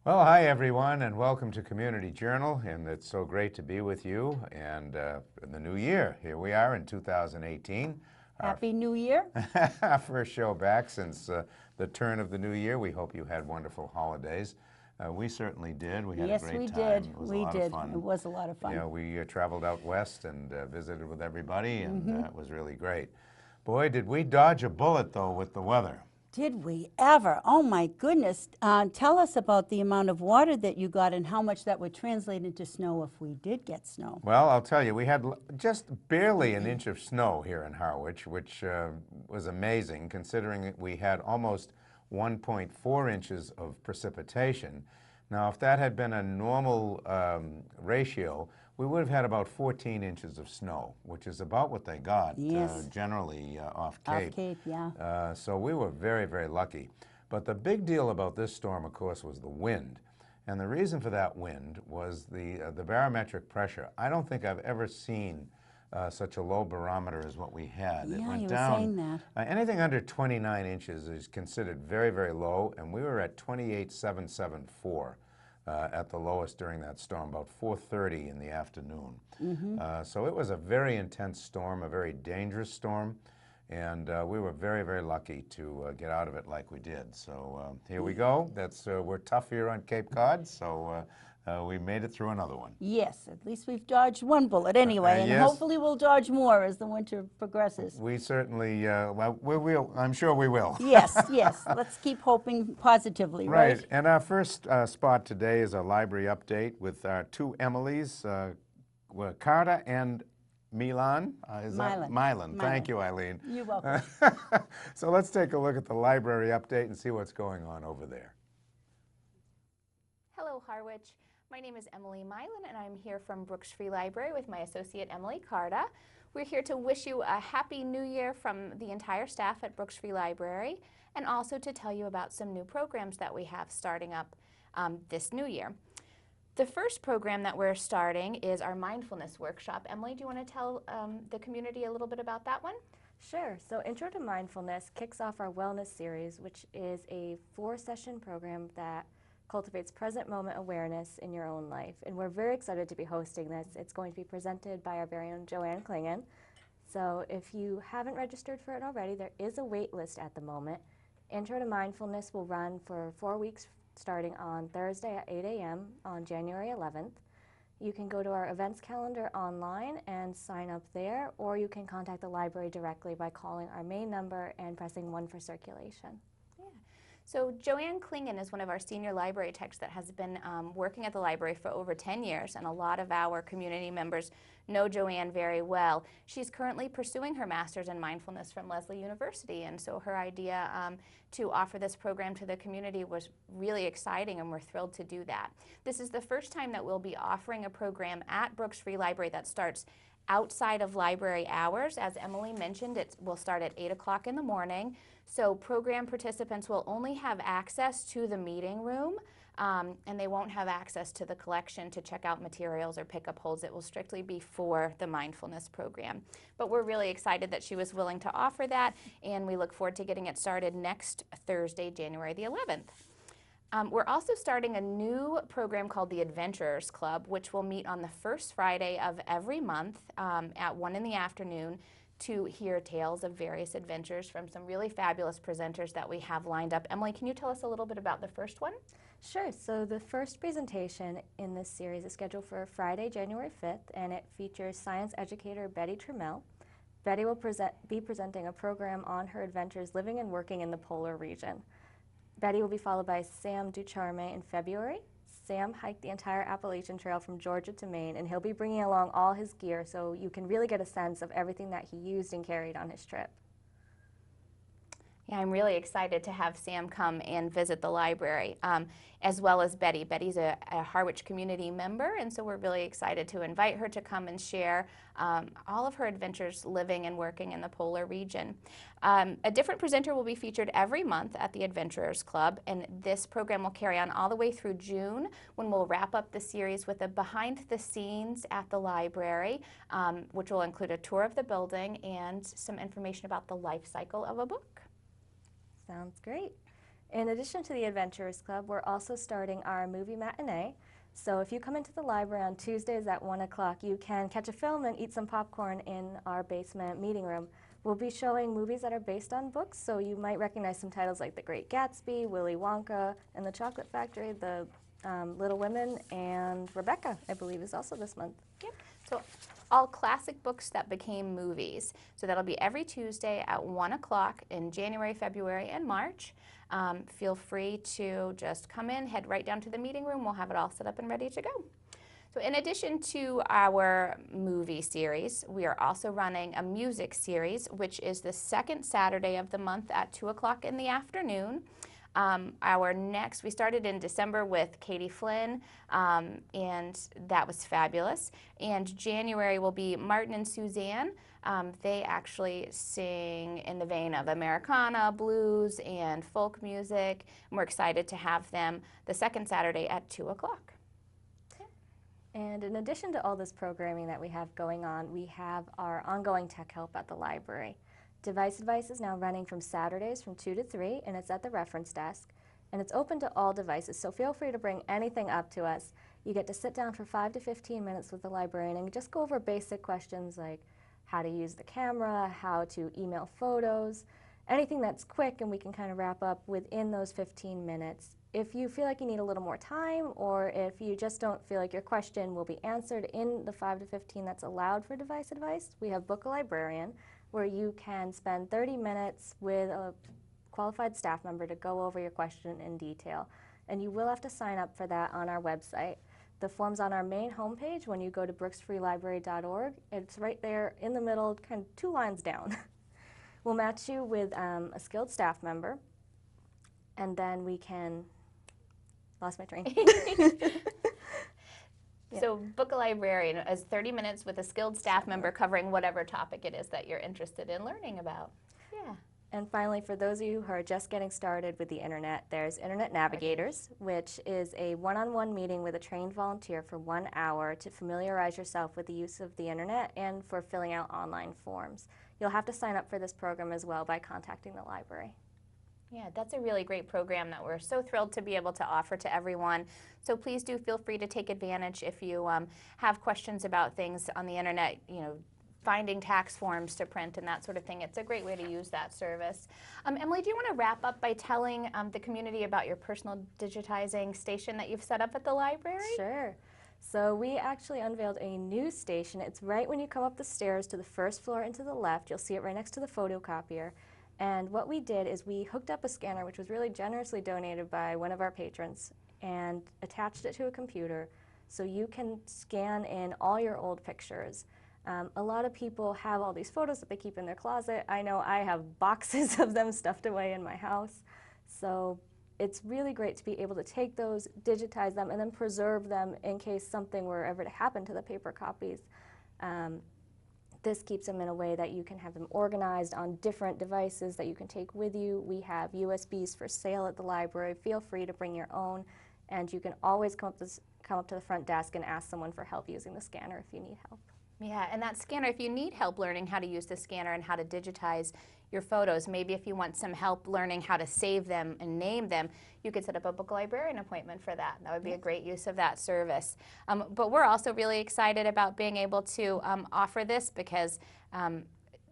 Well, hi everyone, and welcome to Community Journal, and it's so great to be with you. And in the new year, here we are in 2018, our Happy New Year. first show back since the turn of the new year. We hope you had wonderful holidays. We certainly did. We had a Yes, great we time. did. It was a We lot of did. fun. It was a lot of fun. You know, we traveled out west and visited with everybody, and it was really great. Boy, did we dodge a bullet though with the weather. Did we ever? Oh my goodness. Tell us about the amount of water that you got and how much that would translate into snow if we did get snow. Well, I'll tell you, we had just barely an inch of snow here in Harwich, which was amazing considering that we had almost 1.4 inches of precipitation. Now, if that had been a normal ratio, we would have had about 14 inches of snow, which is about what they got Yes. generally off Cape. Off Cape, yeah. So we were very, very lucky. But the big deal about this storm, of course, was the wind. And the reason for that wind was the barometric pressure. I don't think I've ever seen such a low barometer as what we had. It Yeah, went you were down. saying that. Anything under 29 inches is considered very, very low, and we were at 28,774 at the lowest during that storm, about 4:30 in the afternoon. So it was a very intense storm, a very dangerous storm. And we were very, very lucky to get out of it like we did. So here we go. We're tough here on Cape Cod, so we made it through another one. Yes, at least we've dodged one bullet anyway, and yes. hopefully we'll dodge more as the winter progresses. We certainly, well, we will. I'm sure we will. Yes, yes. Let's keep hoping positively, right? Right. And our first spot today is a library update with our two Emilys, Carter and Milan. Milan. Thank you, Eileen. You're welcome. So let's take a look at the library update and see what's going on over there. Hello, Harwich. My name is Emily Milan, and I'm here from Brooks Free Library with my associate Emily Carta. We're here to wish you a happy new year from the entire staff at Brooks Free Library, and also to tell you about some new programs that we have starting up this new year. The first program that we're starting is our mindfulness workshop. Emily, do you want to tell the community a little bit about that one? Sure. So Intro to Mindfulness kicks off our wellness series, which is a 4-session program that cultivates present moment awareness in your own life. And we're very excited to be hosting this. It's going to be presented by our very own Joanne Klingen. So if you haven't registered for it already, there is a wait list at the moment. Intro to Mindfulness will run for 4 weeks starting on Thursday at 8 a.m. on January 11th. You can go to our events calendar online and sign up there, or you can contact the library directly by calling our main number and pressing 1 for circulation. So Joanne Klingen is one of our senior library techs that has been working at the library for over 10 years, and a lot of our community members know Joanne very well. She's currently pursuing her master's in mindfulness from Lesley University, and so her idea to offer this program to the community was really exciting, and we're thrilled to do that. This is the first time that we'll be offering a program at Brooks Free Library that starts outside of library hours. As Emily mentioned, it will start at 8 o'clock in the morning. So program participants will only have access to the meeting room, and they won't have access to the collection to check out materials or pick up holds. It will strictly be for the mindfulness program. But we're really excited that she was willing to offer that, and we look forward to getting it started next Thursday, January the 11th. We're also starting a new program called the Adventurers Club, which will meet on the first Friday of every month at 1 in the afternoon to hear tales of various adventures from some really fabulous presenters that we have lined up. Emily, can you tell us a little bit about the first one? Sure. So the first presentation in this series is scheduled for Friday, January 5th, and it features science educator Betty Trammell. Betty will be presenting a program on her adventures living and working in the polar region. Betty will be followed by Sam Ducharme in February. Sam hiked the entire Appalachian Trail from Georgia to Maine, and he'll be bringing along all his gear so you can really get a sense of everything that he used and carried on his trip. Yeah, I'm really excited to have Sam come and visit the library, as well as Betty. Betty's a Harwich community member, and so we're really excited to invite her to come and share all of her adventures living and working in the polar region. A different presenter will be featured every month at the Adventurers Club, and this program will carry on all the way through June, when we'll wrap up the series with a behind the scenes at the library, which will include a tour of the building and some information about the life cycle of a book. Sounds great. In addition to the Adventurers Club, we're also starting our movie matinee. So if you come into the library on Tuesdays at 1 o'clock, you can catch a film and eat some popcorn in our basement meeting room. We'll be showing movies that are based on books, so you might recognize some titles like The Great Gatsby, Willy Wonka, and the Chocolate Factory, The Little Women, and Rebecca, I believe, is also this month. Yep. So all classic books that became movies. So that'll be every Tuesday at 1 o'clock in January, February, and March. Feel free to just come in, head right down to the meeting room. We'll have it all set up and ready to go. So in addition to our movie series, we are also running a music series, which is the second Saturday of the month at 2 o'clock in the afternoon. We started in December with Katie Flynn, and that was fabulous. And January will be Martin and Suzanne. They actually sing in the vein of Americana, blues, and folk music. And we're excited to have them the second Saturday at 2 o'clock. And in addition to all this programming that we have going on, we have our ongoing tech help at the library. Device Advice is now running from Saturdays from 2 to 3, and it's at the reference desk. And it's open to all devices, so feel free to bring anything up to us. You get to sit down for 5 to 15 minutes with the librarian and just go over basic questions like how to use the camera, how to email photos, anything that's quick and we can kind of wrap up within those 15 minutes. If you feel like you need a little more time, or if you just don't feel like your question will be answered in the 5 to 15 that's allowed for Device Advice, we have Book a Librarian, where you can spend 30 minutes with a qualified staff member to go over your question in detail. And you will have to sign up for that on our website. The form's on our main homepage when you go to brooksfreelibrary.org. It's right there in the middle, kind of 2 lines down. We'll match you with a skilled staff member, and then we can, lost my train. So Book a Librarian is 30 minutes with a skilled staff member covering whatever topic it is that you're interested in learning about. Yeah. And finally, for those of you who are just getting started with the internet, there's Internet Navigators, which is a one-on-one meeting with a trained volunteer for 1 hour to familiarize yourself with the use of the internet and for filling out online forms. You'll have to sign up for this program as well by contacting the library. Yeah, that's a really great program that we're so thrilled to be able to offer to everyone. So please do feel free to take advantage if you have questions about things on the internet, finding tax forms to print and that sort of thing. It's a great way to use that service. Emily, do you want to wrap up by telling the community about your personal digitizing station that you've set up at the library? Sure. So we actually unveiled a new station. It's right when you come up the stairs to the first floor and to the left. You'll see it right next to the photocopier. And what we did is we hooked up a scanner, which was really generously donated by one of our patrons, and attached it to a computer so you can scan in all your old pictures. A lot of people have all these photos that they keep in their closet. I know I have boxes of them stuffed away in my house. So it's really great to be able to take those, digitize them, and then preserve them in case something were ever to happen to the paper copies. This keeps them in a way that you can have them organized on different devices that you can take with you. We have USBs for sale at the library. Feel free to bring your own, and you can always come up to the front desk and ask someone for help using the scanner if you need help. Yeah, and that scanner, if you need help learning how to use the scanner and how to digitize your photos, maybe if you want some help learning how to save them and name them, you could set up a Book a Librarian appointment for that. That would be a great use of that service. But we're also really excited about being able to offer this because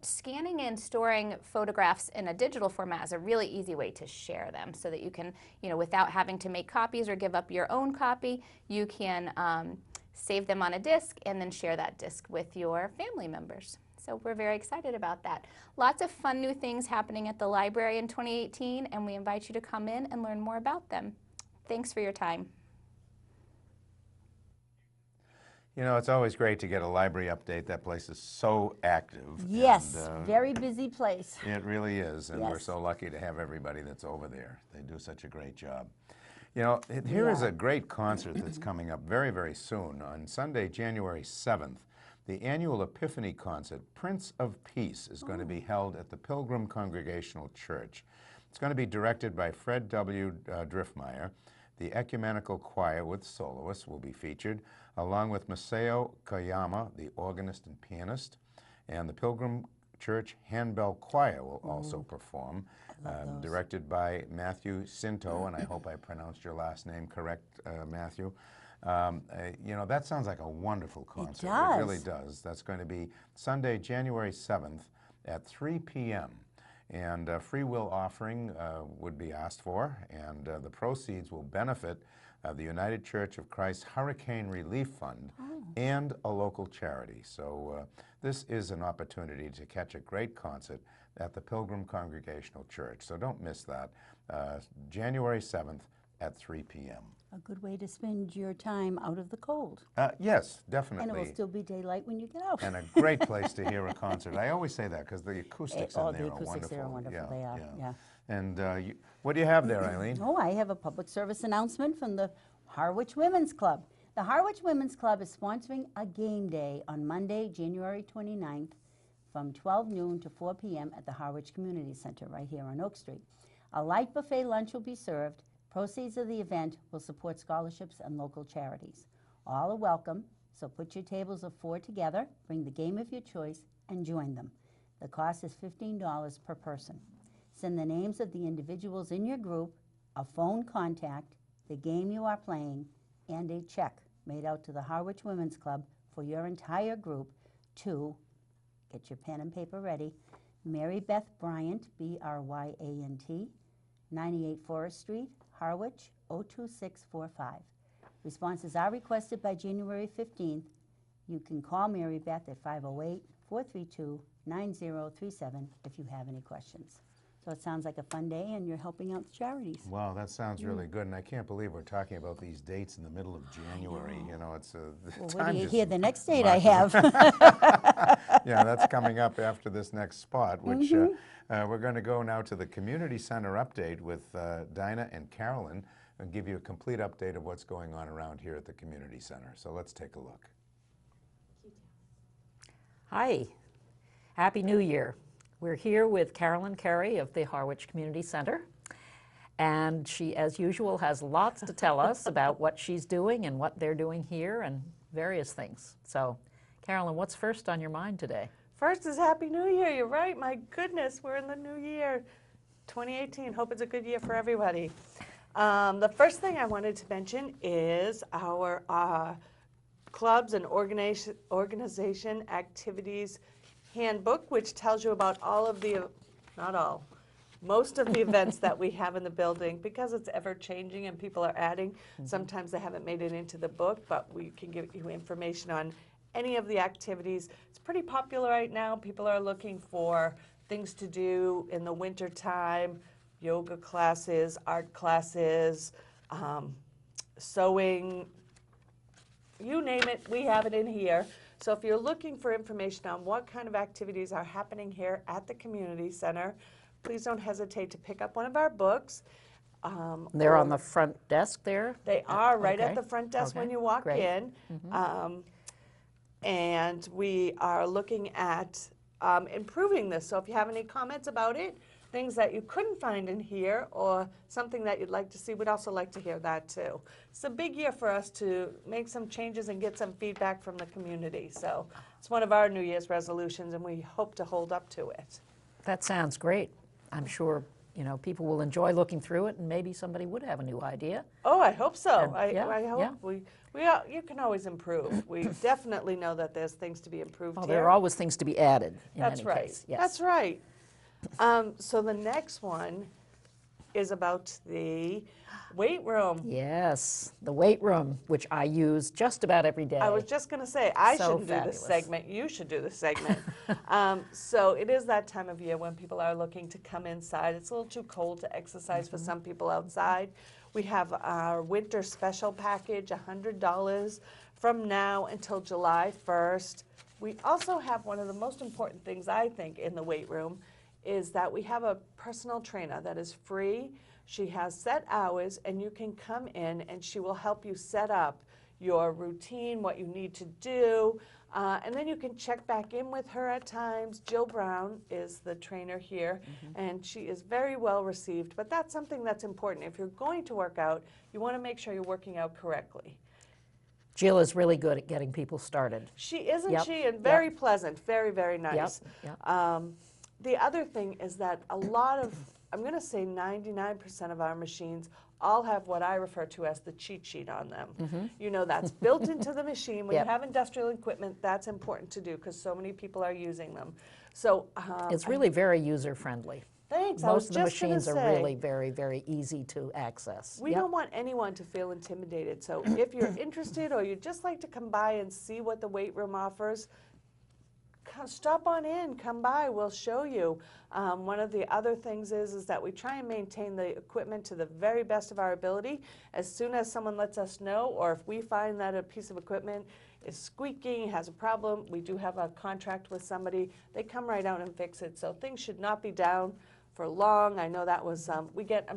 scanning and storing photographs in a digital format is a really easy way to share them so that you can, without having to make copies or give up your own copy, you can save them on a disc and then share that disc with your family members. So we're very excited about that. Lots of fun new things happening at the library in 2018, and we invite you to come in and learn more about them. Thanks for your time. It's always great to get a library update. That place is so active. Yes, and, very busy place. It really is, and we're Yes. so lucky to have everybody that's over there. They do such a great job. Here is a great concert that's coming up very, very soon. On Sunday, January 7th, the annual Epiphany concert, Prince of Peace, is going to be held at the Pilgrim Congregational Church. It's going to be directed by Fred W. Driftmeyer. The Ecumenical Choir with soloists will be featured, along with Masao Koyama, the organist and pianist, and the Pilgrim Church Handbell Choir will also perform. love those. Directed by Matthew Cinto, and I hope I pronounced your last name correct, Matthew. You know, that sounds like a wonderful concert. does. It really does. That's going to be Sunday, January 7th at 3 p.m. And a free will offering would be asked for, and the proceeds will benefit the United Church of Christ Hurricane Relief Fund and a local charity. So this is an opportunity to catch a great concert at the Pilgrim Congregational Church. So don't miss that. January 7th at 3 p.m. A good way to spend your time out of the cold. Yes, definitely. And it will still be daylight when you get out. And a great place to hear a concert. I always say that because the acoustics in there the are acoustics wonderful. there are wonderful. They are, yeah. And what do you have there, Eileen? Oh, I have a public service announcement from the Harwich Women's Club. The Harwich Women's Club is sponsoring a game day on Monday, January 29th from 12 noon to 4 p.m. at the Harwich Community Center right here on Oak Street. A light buffet lunch will be served. Proceeds of the event will support scholarships and local charities. All are welcome, so put your tables of 4 together, bring the game of your choice, and join them. The cost is $15 per person. Send the names of the individuals in your group, a phone contact, the game you are playing, and a check made out to the Harwich Women's Club for your entire group to, get your pen and paper ready, Mary Beth Bryant, B-R-Y-A-N-T, 98 Forest Street, Harwich, 02645. Responses are requested by January 15th. You can call Mary Beth at 508-432-9037 if you have any questions. So it sounds like a fun day, and you're helping out the charities. Wow, that sounds really good, and I can't believe we're talking about these dates in the middle of January. You know, it's Well, time wait do you just hear the next date I have? Yeah, that's coming up after this next spot, which we're going to go now to the Community Center update with Dinah and Carolyn and give you a complete update of what's going on around here at the Community Center. So let's take a look. Hi, Happy New Year. We're here with Carolyn Carey of the Harwich Community Center, and she, as usual, has lots to tell us about what she's doing and what they're doing here and various things. So, Carolyn, what's first on your mind today? First is Happy New Year. You're right. My goodness, we're in the new year, 2018. Hope it's a good year for everybody. The first thing I wanted to mention is our clubs and organization activities handbook, which tells you about all of the, not all, most of the events that we have in the building. Because it's ever changing and people are adding, sometimes they haven't made it into the book, but we can give you information on any of the activities. It's pretty popular right now. People are looking for things to do in the winter time, yoga classes, art classes, sewing, you name it, we have it in here. So if you're looking for information on what kind of activities are happening here at the Community Center, please don't hesitate to pick up one of our books. They're on the front desk there? They are right Okay. at the front desk when Okay. you walk Great. in. And we are looking at improving this. So if you have any comments about it, things that you couldn't find in here or something that you'd like to see, we'd also like to hear that too. It's a big year for us to make some changes and get some feedback from the community. So it's one of our New Year's resolutions, and we hope to hold up to it. That sounds great. I'm sure, you know, people will enjoy looking through it, and maybe somebody would have a new idea. Oh, I hope so. And- I yeah, hope yeah. you can always improve. We definitely know that there's things to be improved Well, here. there are always things to be added in That's any right. case. Yes. That's right. So the next one is about the weight room. Yes, the weight room, which I use just about every day. I was just going to say, I So shouldn't do fabulous. this segment. You should do this segment. So it is that time of year when people are looking to come inside. It's a little too cold to exercise for some people outside. We have our winter special package, $100 from now until July 1st. We also have one of the most important things, I think, in the weight room is that we have a personal trainer that is free. She has set hours, and you can come in and she will help you set up your routine, what you need to do, and then you can check back in with her at times. Jill Brown is the trainer here, and she is very well received, but that's something that's important. If you're going to work out, you want to make sure you're working out correctly. Jill is really good at getting people started. She isn't Yep, she? And yep. very pleasant, very, very nice. Yep. The other thing is that a lot of I'm going to say 99% of our machines all have what I refer to as the cheat sheet on them. You know, that's built into the machine. When Yep. you have industrial equipment, that's important to do because so many people are using them. So It's really very user-friendly. thanks. I was Most of the just gonna machines are say, really very, very easy to access. we Yep. don't want anyone to feel intimidated. So if you're interested or you'd just like to come by and see what the weight room offers, stop on in, come by, we'll show you. One of the other things is that we try and maintain the equipment to the very best of our ability. As soon as someone lets us know, or if we find that a piece of equipment is squeaking, has a problem, we do have a contract with somebody, they come right out and fix it. So things should not be down for long. I know that was, I'm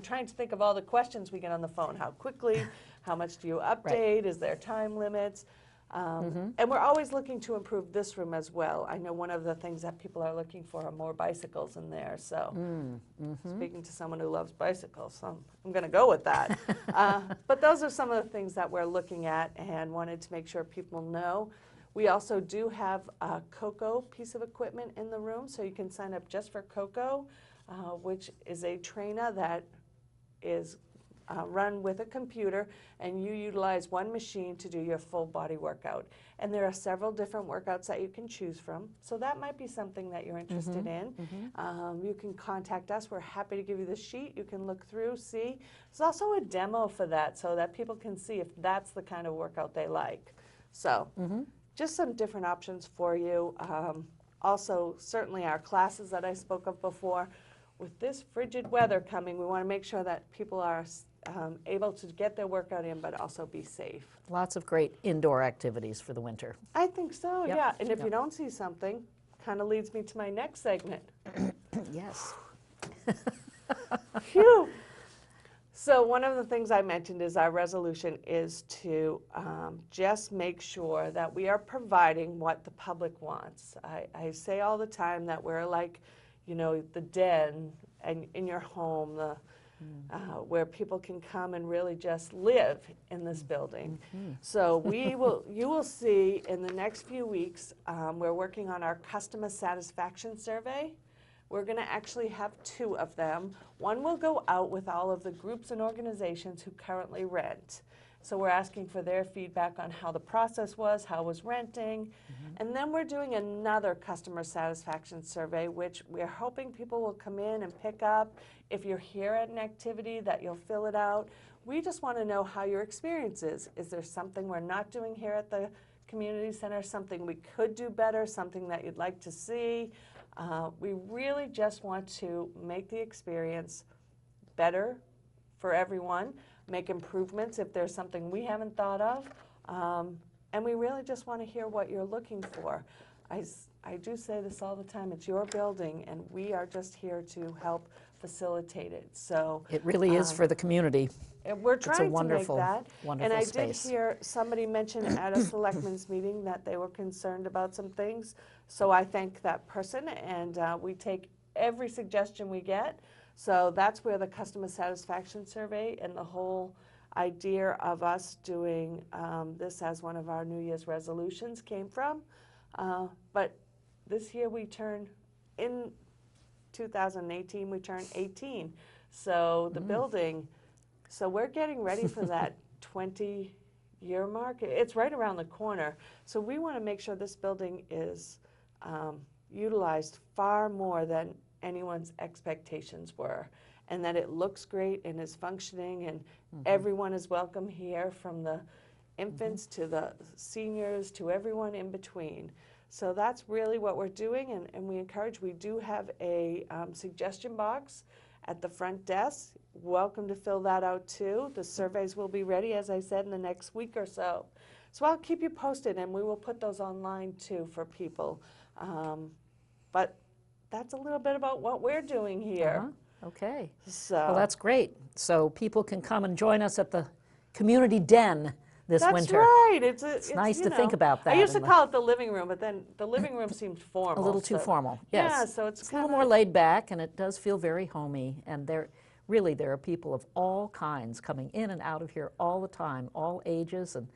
trying to think of all the questions we get on the phone. How quickly, how much do you update, is there time limits? And we're always looking to improve this room as well. I know one of the things that people are looking for are more bicycles in there. So speaking to someone who loves bicycles, I'm going to go with that. But those are some of the things that we're looking at and wanted to make sure people know. We also do have a Coco piece of equipment in the room, so you can sign up just for Coco, which is a trainer that is run with a computer, and you utilize one machine to do your full body workout. And there are several different workouts that you can choose from, so that might be something that you're interested in. You can contact us. We're happy to give you the sheet. You can look through, see. There's also a demo for that so that people can see if that's the kind of workout they like. So just some different options for you. Also, certainly our classes that I spoke of before. With this frigid weather coming, we want to make sure that people are able to get their workout in, but also be safe. Lots of great indoor activities for the winter. I think so, Yep. yeah. And if Yep. you don't see something, kind of leads me to my next segment. Yes. Phew. So one of the things I mentioned is our resolution is to just make sure that we are providing what the public wants. I say all the time that we're like, you know, the den and in your home, where people can come and really just live in this building. So you will see in the next few weeks, we're working on our customer satisfaction survey. We're going to actually have 2 of them. One will go out with all of the groups and organizations who currently rent. So we're asking for their feedback on how the process was, how was renting. And then we're doing another customer satisfaction survey, which we're hoping people will come in and pick up. If you're here at an activity, that you'll fill it out. We just want to know how your experience is. Is there something we're not doing here at the community center, something we could do better, something that you'd like to see? We really just want to make the experience better for everyone, make improvements if there's something we haven't thought of, and we really just want to hear what you're looking for. I do say this all the time, it's your building, and we are just here to help facilitate it. So It really is for the community. and we're It's a trying wonderful, to make that. wonderful And I space. did hear somebody mention at a selectmen's meeting that they were concerned about some things. So I thank that person, and we take every suggestion we get. So that's where the customer satisfaction survey and the whole idea of us doing this as one of our New Year's resolutions came from. But this year we turned, in 2018, we turned 18. So the building, so we're getting ready for that 20-year mark. It's right around the corner. So we want to make sure this building is utilized far more than anyone's expectations were, and that it looks great and is functioning, and everyone is welcome here, from the infants to the seniors to everyone in between. So that's really what we're doing, and we encourage, we do have a suggestion box at the front desk. Welcome to fill that out too. The surveys will be ready, as I said, in the next week or so. So I'll keep you posted, and we will put those online too for people. But that's a little bit about what we're doing here. Okay. So Well, that's great. So people can come and join us at the community den this that's winter. right. It's nice you to think know, about that. I used to and call it the living room, but then the living room seemed formal. a little too so- formal. Yes. Yeah, so it's a little kinda- more laid back, and it does feel very homey. And there are people of all kinds coming in and out of here all the time, all ages and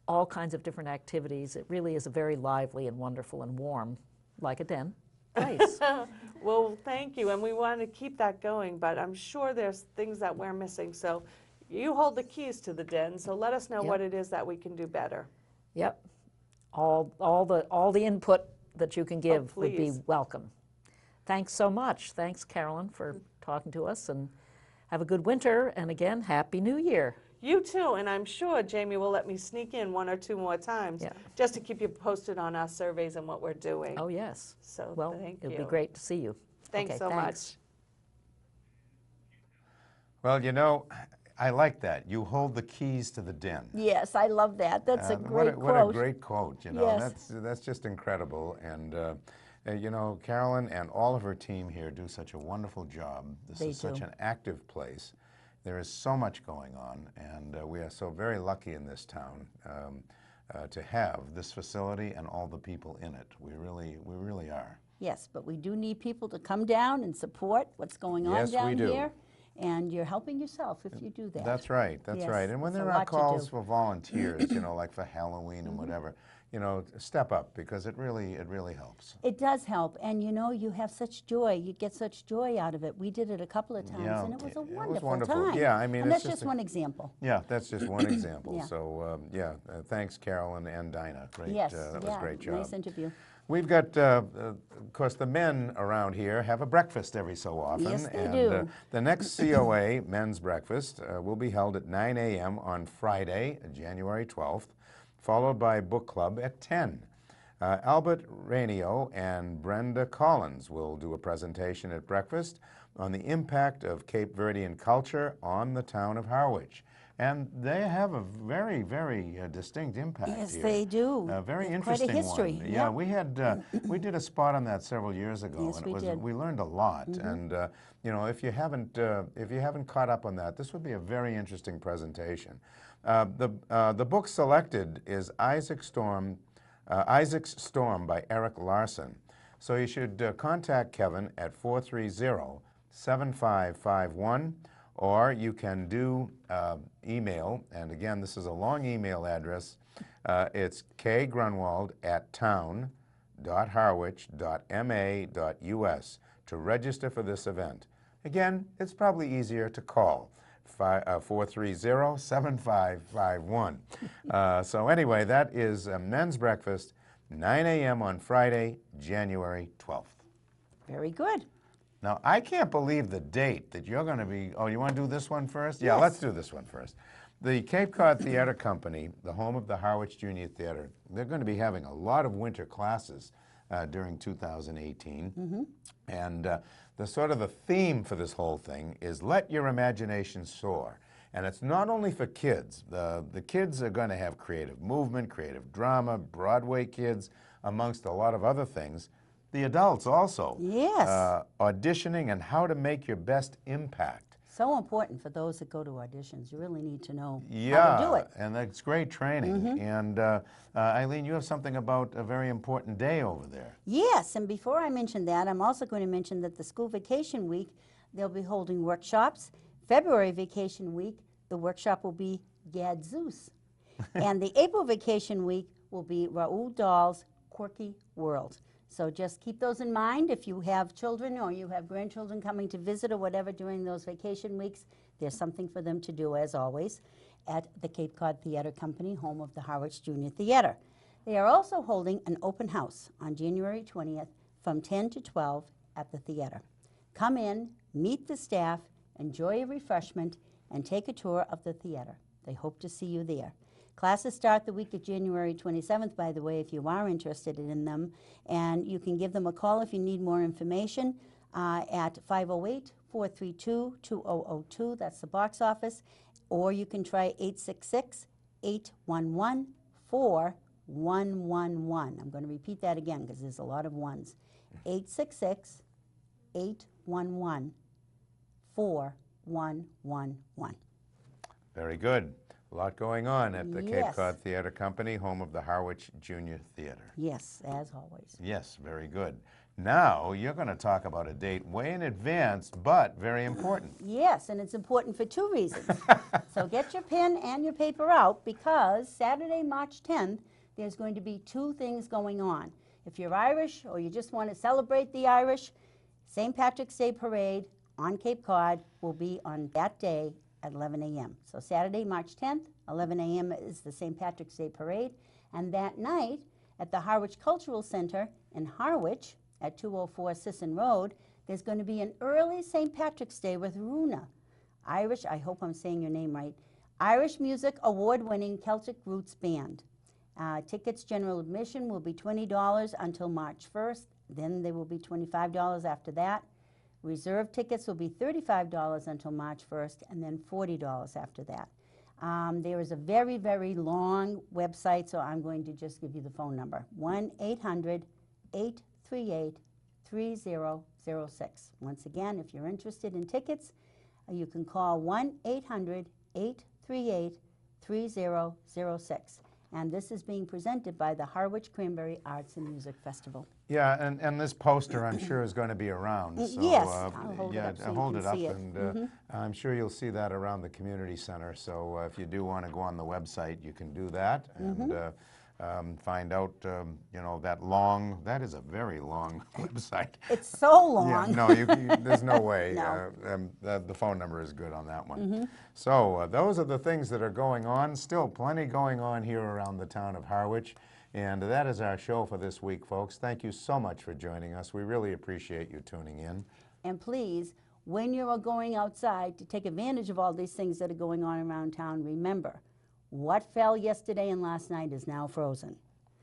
all kinds of different activities. It really is a very lively and wonderful and warm, like a den, place. Well, thank you, and we want to keep that going, but I'm sure there's things that we're missing. So you hold the keys to the den, so let us know Yep. what it is that we can do better. Yep. All the input that you can give would be please. welcome. Thanks so much. Thanks, Carolyn, for talking to us, and have a good winter, and again, Happy New Year. You too, and I'm sure Jamie will let me sneak in 1 or 2 more times Yeah. just to keep you posted on our surveys and what we're doing. Oh, yes. So Well, thank it'd you. be great to see you. Thanks Okay, so thanks. much. Well, you know, I like that. You hold the keys to the den. Yes, I love that. That's a great what quote. a great quote, you know. Yes. That's just incredible. And, you know, Carolyn and all of her team here do such a wonderful job. This They is such do. an active place. There is so much going on, and we are so very lucky in this town to have this facility and all the people in it. We really are. Yes, but we do need people to come down and support what's going on Yes, we down do. here. And you're helping yourself if you do that. That's right, that's Yes, right. And when it's a there are lot to calls do. for volunteers, you know, like for Halloween and whatever, you know, step up, because it really helps. It does help, and you know, you have such joy. You get such joy out of it. We did it a couple of times, Yeah, and it was a it was wonderful, wonderful. time. Yeah, I mean, and it's that's just just one example. Yeah, that's just one example. Yeah. So, thanks, Carolyn and Dinah. Great, Yes, that was a great job. nice interview. We've got, of course, the men around here have a breakfast every so often. Yes, they and, do. The next COA men's breakfast will be held at 9 a.m. on Friday, January 12th, followed by book club at 10. Albert Rainio and Brenda Collins will do a presentation at breakfast on the impact of Cape Verdean culture on the town of Harwich. And they have a very, very distinct impact Yes, here. they do. A very They have interesting quite a history. one. Yeah, Yep. we did a spot on that several years ago, Yes, and we did. we learned a lot. And you know, if you haven't caught up on that, this would be a very interesting presentation. The book selected is Isaac's Storm by Eric Larson. So you should contact Kevin at 430-7551, or you can do email, and again, this is a long email address. It's kgrunwald@town.harwich.ma.us to register for this event. Again, it's probably easier to call 430-7551. So anyway, that is a men's breakfast, 9 a.m. on Friday, January 12th. Very good. Now, I can't believe the date that you're going to be, oh, you want to do this one first? Yeah, Yes. let's do this one first. The Cape Cod Theater Company, the home of the Harwich Junior Theater, they're going to be having a lot of winter classes during 2018. And the sort of the theme for this whole thing is let your imagination soar. And it's not only for kids. The kids are going to have creative movement, creative drama, Broadway kids, amongst a lot of other things. The adults also. Yes. Auditioning and how to make your best impact. So important for those that go to auditions. You really need to know Yeah, how to do it. and that's great training. And Eileen, you have something about a very important day over there. Yes, and before I mention that, I'm also going to mention that the school vacation week, they'll be holding workshops. February vacation week, the workshop will be Gadzooks. And the April vacation week will be Raoul Dahl's Quirky World. So just keep those in mind. If you have children or you have grandchildren coming to visit or whatever during those vacation weeks, there's something for them to do, as always, at the Cape Cod Theater Company, home of the Harwich Junior Theater. They are also holding an open house on January 20th from 10 to 12 at the theater. Come in, meet the staff, enjoy a refreshment, and take a tour of the theater. They hope to see you there. Classes start the week of January 27th, by the way, if you are interested in them. And you can give them a call if you need more information at 508-432-2002. That's the box office. Or you can try 866-811-4111. I'm going to repeat that again because there's a lot of ones. 866-811-4111. Very good. A lot going on at the Cape Yes. Cod Theater Company, home of the Harwich Junior Theater. Yes, as always. Yes, very good. Now, you're going to talk about a date way in advance, but very important. Yes, and it's important for two reasons. So get your pen and your paper out because Saturday, March 10th, there's going to be two things going on. If you're Irish or you just want to celebrate the Irish, St. Patrick's Day Parade on Cape Cod will be on that day at 11 a.m. So Saturday, March 10th, 11 a.m. is the St. Patrick's Day Parade. And that night at the Harwich Cultural Center in Harwich at 204 Sisson Road, there's going to be an early St. Patrick's Day with Runa, Irish, I hope I'm saying your name right, Irish Music Award-winning Celtic Roots Band. Tickets general admission will be $20 until March 1st. Then they will be $25 after that. Reserve tickets will be $35 until March 1st, and then $40 after that. There is a very, very long website, so I'm going to just give you the phone number, 1-800-838-3006. Once again, if you're interested in tickets, you can call 1-800-838-3006. And this is being presented by the Harwich Cranberry Arts and Music Festival. Yeah, and this poster, I'm sure, is going to be around. So, yes, I'll hold it up so you hold can it up, see it. and I'm sure you'll see that around the community center. So if you do want to go on the website, you can do that and find out, you know, that is a very long website. It's so long. Yeah, no, there's no way. No. The phone number is good on that one. So those are the things that are going on. Still plenty going on here around the town of Harwich. And that is our show for this week, folks. Thank you so much for joining us. We really appreciate you tuning in. And please, when you are going outside to take advantage of all these things that are going on around town, remember, what fell yesterday and last night is now frozen.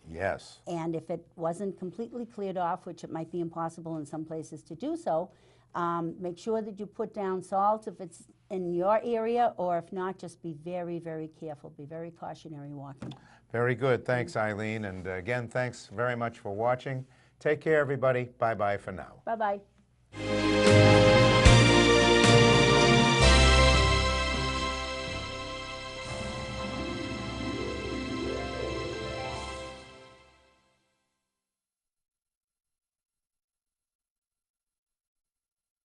Yes. And if it wasn't completely cleared off, which it might be impossible in some places to do so, make sure that you put down salt if it's in your area, or if not, just be very, very careful. Be very cautionary walking. Very good. Thanks, Eileen. And again, thanks very much for watching. Take care, everybody. Bye-bye for now. Bye-bye.